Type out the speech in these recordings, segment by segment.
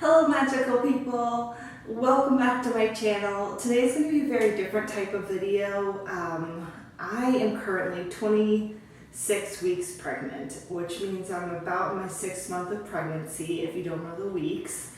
Hello magical people, welcome back to my channel. Today's going to be a very different type of video. I am currently 26 weeks pregnant, which means I'm about my 6th month of pregnancy if you don't know the weeks.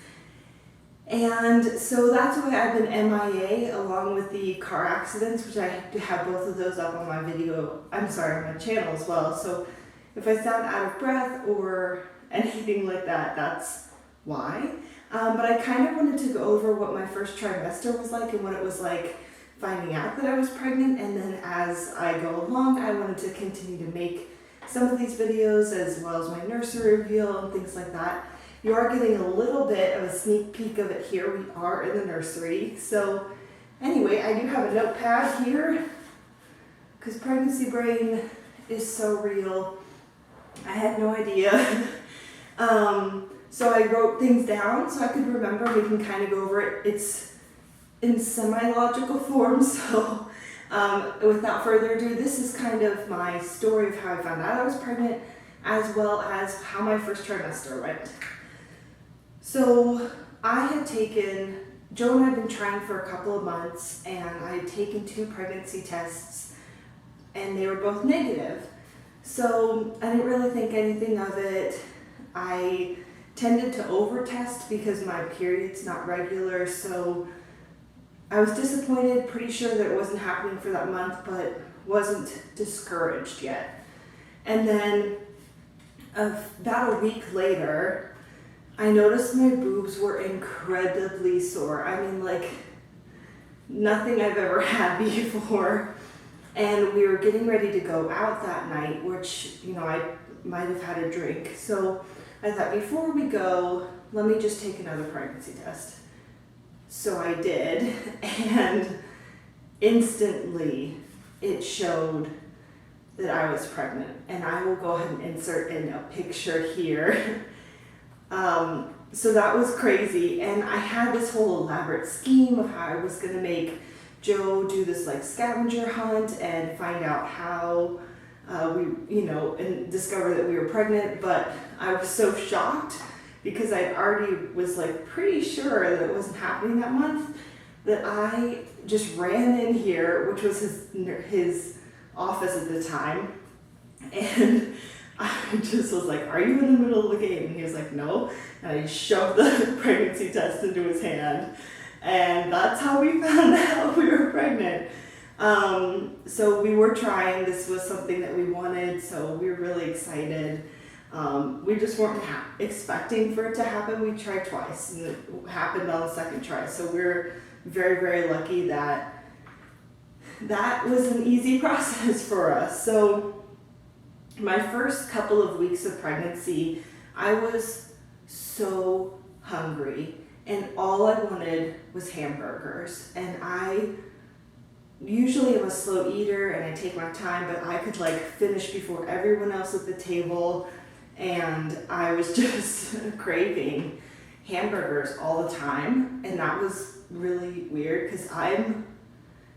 And so that's why I've been MIA along with the car accidents, which I have both of those up on my on my channel as well. So if I sound out of breath or anything like that, that's why. But I kind of wanted to go over what my first trimester was like and what it was like finding out that I was pregnant. And then as I go along, I wanted to continue to make some of these videos as well as my nursery reveal and things like that. You are getting a little bit of a sneak peek of it here. We are in the nursery. So anyway, I do have a notepad here because pregnancy brain is so real. I had no idea. So I wrote things down so I could remember. We can kind of go over it. It's in semi-logical form, so without further ado, this is kind of my story of how I found out I was pregnant, as well as how my first trimester went. So I had taken, Joe and I had been trying for a couple of months, and I had taken 2 pregnancy tests, and they were both negative. So I didn't really think anything of it. I tended to over-test because my period's not regular, so I was disappointed, pretty sure that it wasn't happening for that month, but wasn't discouraged yet. And then about a week later, I noticed my boobs were incredibly sore. I mean, like nothing I've ever had before. And we were getting ready to go out that night, which, you know, I might have had a drink. So I thought, before we go, let me just take another pregnancy test. So I did, and instantly it showed that I was pregnant. And I will go ahead and insert in a picture here. So that was crazy. And I had this whole elaborate scheme of how I was gonna make Joe do this like scavenger hunt and find out how and discover that we were pregnant. But I was so shocked because I already was like pretty sure that it wasn't happening that month, that I just ran in here, which was his office at the time, and I just was like, "Are you in the middle of the game?" And he was like, "No," and I shoved the pregnancy test into his hand, and that's how we found out we were pregnant. So we were trying, this was something that we wanted, so we were really excited. We just weren't expecting for it to happen. We tried twice and it happened on the second try. So we're very, very lucky that that was an easy process for us. So my first couple of weeks of pregnancy, I was so hungry and all I wanted was hamburgers. And I usually am a slow eater and I take my time, but I could like finish before everyone else at the table, and I was just craving hamburgers all the time. And that was really weird because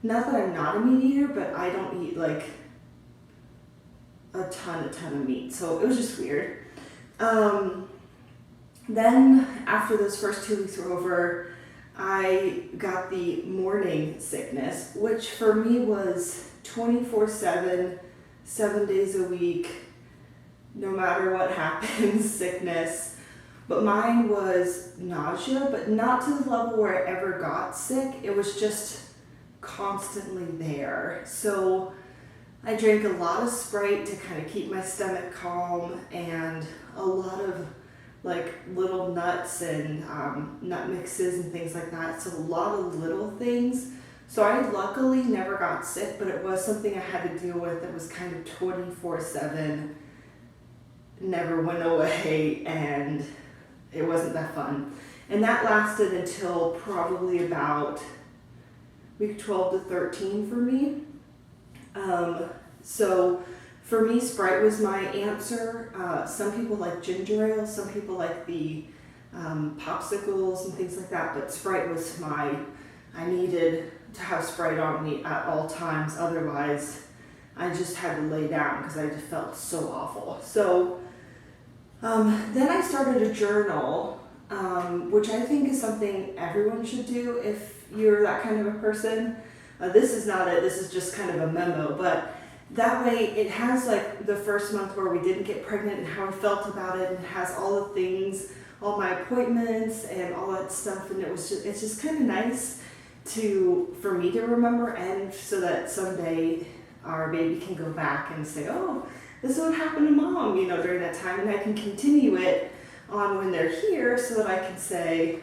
not that I'm not a meat eater, but I don't eat like a ton of meat, so it was just weird. Then after those first 2 weeks were over, I got the morning sickness, which for me was 24/7, 7 days a week, no matter what happens, sickness. But mine was nausea, but not to the level where I ever got sick. It was just constantly there. So I drank a lot of Sprite to kind of keep my stomach calm, and a lot of like little nuts and nut mixes and things like that. So a lot of little things. So I luckily never got sick, but it was something I had to deal with that was kind of 24/7, never went away, and it wasn't that fun. And that lasted until probably about week 12 to 13 for me. So for me, Sprite was my answer. Some people like ginger ale, some people like the popsicles and things like that, but Sprite was I needed to have Sprite on me at all times, otherwise I just had to lay down because I just felt so awful. So then I started a journal which I think is something everyone should do if you're that kind of a person. This is not it, this is just kind of a memo, but that way it has like the first month where we didn't get pregnant and how I felt about it, and has all the things, all my appointments and all that stuff, and it's just kind of nice for me to remember, and so that someday our baby can go back and say, oh, this is what happened to mom, during that time, and I can continue it on when they're here so that I can say,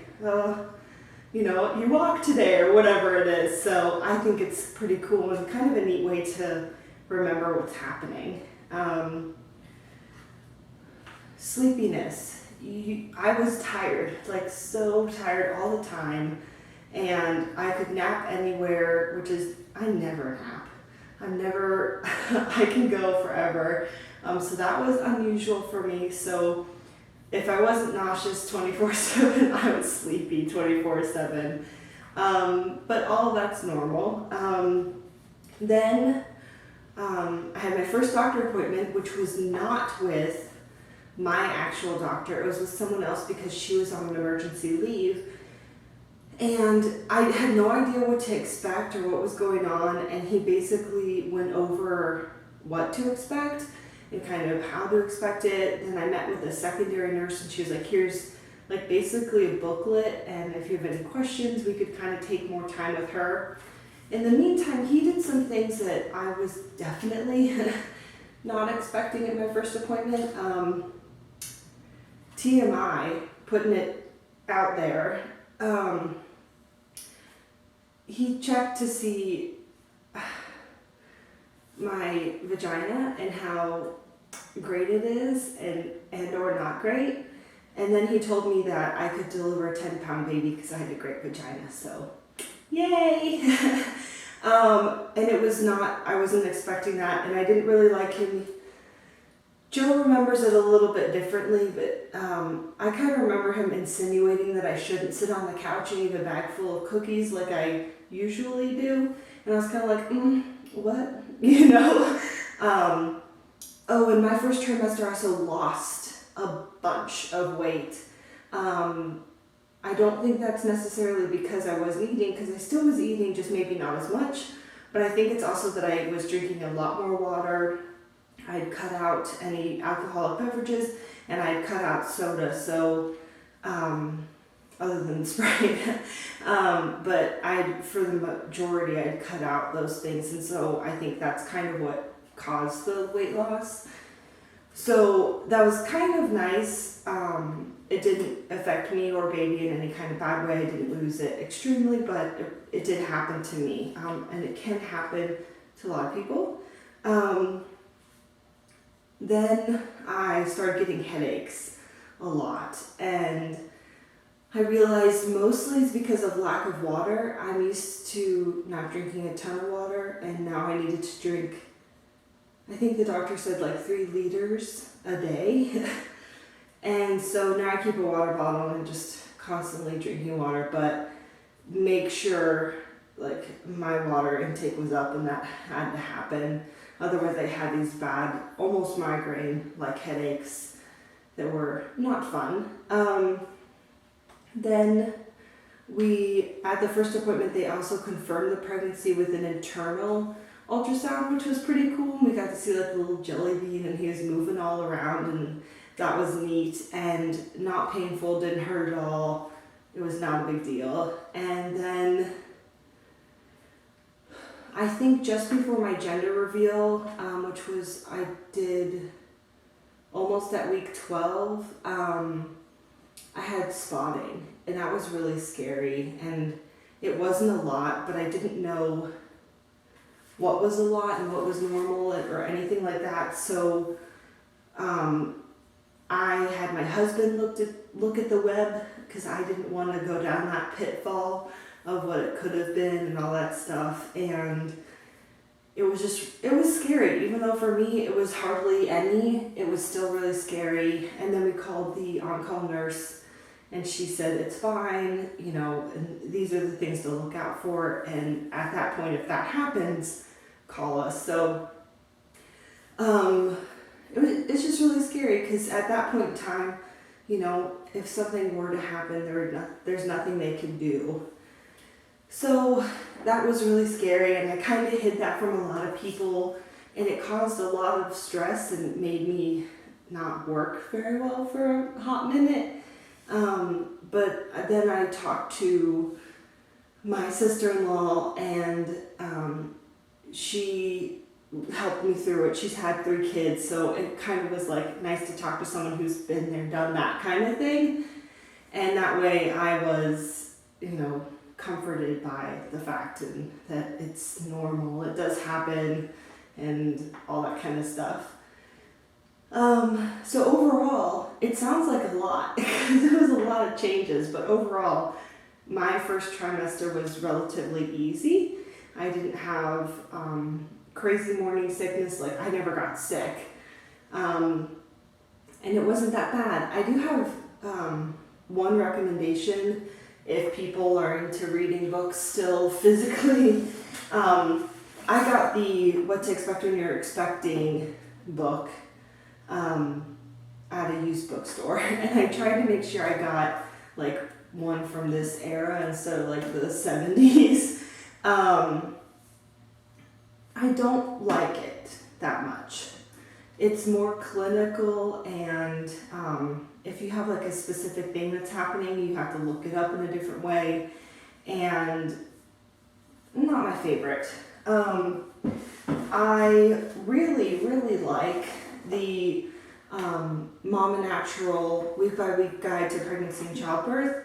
you walked today or whatever it is. So I think it's pretty cool and kind of a neat way to remember what's happening. Sleepiness. I was tired, like so tired all the time, and I could nap anywhere, I never nap. I can go forever. So that was unusual for me. So if I wasn't nauseous 24/7, I was sleepy 24/7. But all of that's normal. Then I had my first doctor appointment, which was not with my actual doctor. It was with someone else because she was on an emergency leave. And I had no idea what to expect or what was going on, and he basically went over what to expect and kind of how to expect it. Then I met with a secondary nurse, and she was like, here's like basically a booklet, and if you have any questions, we could kind of take more time with her. In the meantime, he did some things that I was definitely not expecting at my first appointment. TMI, putting it out there. He checked to see my vagina and how great it is and or not great. And then he told me that I could deliver a 10-pound baby because I had a great vagina. So, yay! And I wasn't expecting that, and I didn't really like him. Joe remembers it a little bit differently, but I kind of remember him insinuating that I shouldn't sit on the couch and eat a bag full of cookies like I usually do. And I was kind of like, what? Oh, in my first trimester, I also lost a bunch of weight. I don't think that's necessarily because I wasn't eating, because I still was eating, just maybe not as much. But I think it's also that I was drinking a lot more water. I'd cut out any alcoholic beverages, and I'd cut out soda, so other than Sprite. But for the majority, I'd cut out those things, and so I think that's kind of what caused the weight loss. So that was kind of nice. It didn't affect me or baby in any kind of bad way. I didn't lose it extremely, but it did happen to me, and it can happen to a lot of people. Then I started getting headaches a lot, and I realized mostly it's because of lack of water. I'm used to not drinking a ton of water, and now I needed to drink, I think the doctor said like 3 liters a day. And so now I keep a water bottle and just constantly drinking water, but make sure like my water intake was up, and that had to happen. Otherwise I had these bad, almost migraine-like headaches that were not fun. Then at the first appointment, they also confirmed the pregnancy with an internal ultrasound, which was pretty cool. We got to see like a little jelly bean, and he was moving all around, and that was neat and not painful, didn't hurt at all. It was not a big deal. And then I think just before my gender reveal, which was I did almost at week 12, I had spotting, and that was really scary, and it wasn't a lot, but I didn't know what was a lot and what was normal or anything like that. So I had my husband look at the web, because I didn't want to go down that pitfall of what it could have been and all that stuff. And it was scary. Even though for me it was hardly any, it was still really scary. And then we called the on-call nurse, and she said, it's fine, and these are the things to look out for. And at that point, if that happens, call us. So it's just really scary, because at that point in time, you know, if something were to happen, there's nothing they can do. So that was really scary, and I kind of hid that from a lot of people, and it caused a lot of stress and made me not work very well for a hot minute. But then I talked to my sister-in-law, and she helped me through it. She's had 3 kids, so it kind of was like nice to talk to someone who's been there, done that kind of thing. And that way I was, you know, comforted by the fact that it's normal, it does happen, and all that kind of stuff. So overall, it sounds like a lot because there was a lot of changes, but overall, my first trimester was relatively easy. I didn't have crazy morning sickness, like I never got sick. And it wasn't that bad. I do have one recommendation if people are into reading books still physically. I got the What to Expect When You're Expecting book at a used bookstore, and I tried to make sure I got like one from this era instead of like the 70s. I don't like it that much. It's more clinical, and if you have like a specific thing that's happening, you have to look it up in a different way, and not my favorite. I really like the Mama Natural Week by Week Guide to Pregnancy and Childbirth.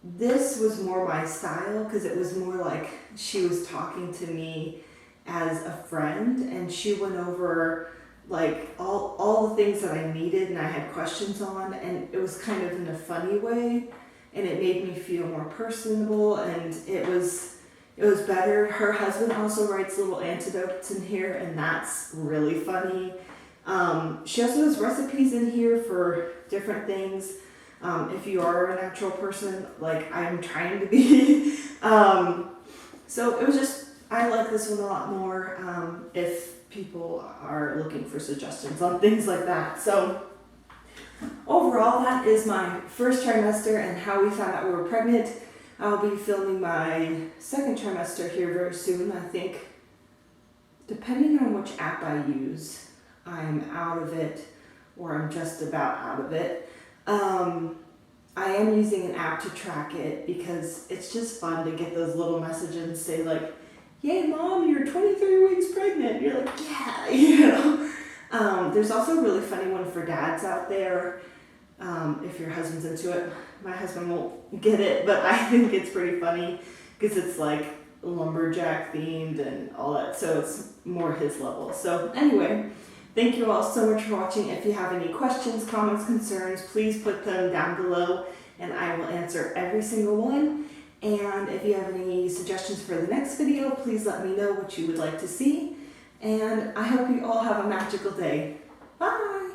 This was more my style because it was more like she was talking to me as a friend, and she went over like all the things that I needed and I had questions on, and it was kind of in a funny way, and it made me feel more personable, and it was better. Her husband also writes little anecdotes in here, and that's really funny. She also has recipes in here for different things. If you are a natural person, like I'm trying to be. So it was just, I like this one a lot more if people are looking for suggestions on things like that. So overall, that is my first trimester and how we found out we were pregnant. I'll be filming my second trimester here very soon. I think, depending on which app I use, I'm out of it or I'm just about out of it. I am using an app to track it because it's just fun to get those little messages and say like, "Yay, Mom, you're 23 weeks pregnant." You're like, yeah, you know. There's also a really funny one for dads out there. If your husband's into it. My husband won't get it, but I think it's pretty funny because it's like lumberjack themed and all that, so it's more his level. So anyway, thank you all so much for watching. If you have any questions, comments, concerns, please put them down below and I will answer every single one. And if you have any suggestions for the next video, please let me know what you would like to see. And I hope you all have a magical day. Bye!